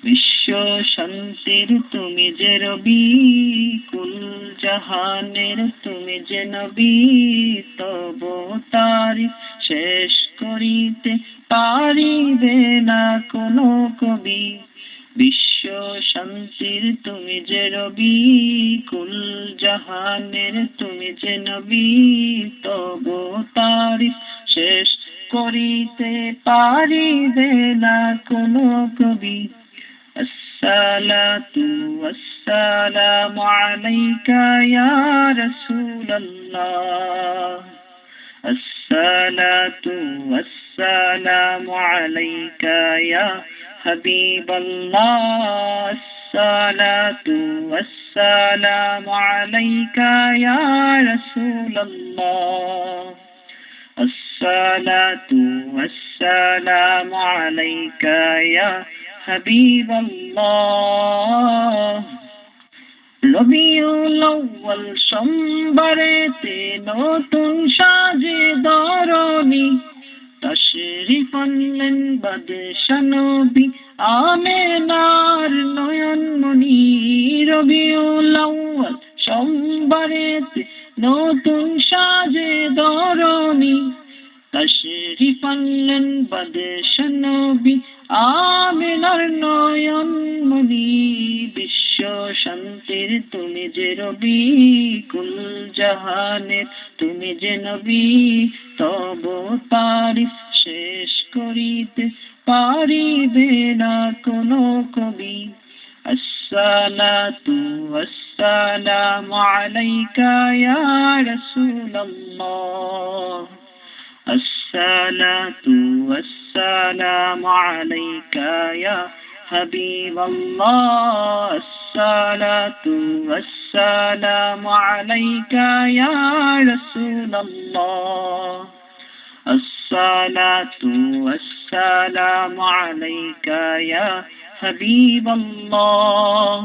বিশ্ব শান্তির তুমি যে রবি, কুল জাহানের তুমি যে নবী, তব তারিফ শেষ করিতে পারিবে না কোনো কবি। বিশ্ব শান্তির তুমি যে রবি, কুল জাহানের তুমি যে নবী, তব তারিফ শেষ করিতে পারিবে না কোনো কবি। الصلاة والسلام عليك يا رسول الله، الصلاة والسلام عليك يا حبيب الله، الصلاة والسلام عليك يا رسول الله، الصلاة والسلام عليك يا حبيب الله। রবিউল আউয়াল সোমবারেতে নতুন সাজে ধরণী, তশরিফ আনলেন বাদশা নবী আমেনার নয়নমণি। রবিউল আউয়াল সোমবারেতে নতুন সাজে ধরণী, তশরিফ আনলেন বাদশা নবী আমেনার নয়নমণি। বিশ্ব শান্তির তুমি যে রবি, কুল জাহানের তুমি যে নবী, তব তারিফ শেষ করিতে পারিবে না কোনো কবি। الصلاة والسلام عليك يا رسول الله، الصلاة والسلام عليك يا حبيب الله، الصلاة والسلام عليك يا رسول الله، الصلاة والسلام عليك يا حبيب الله।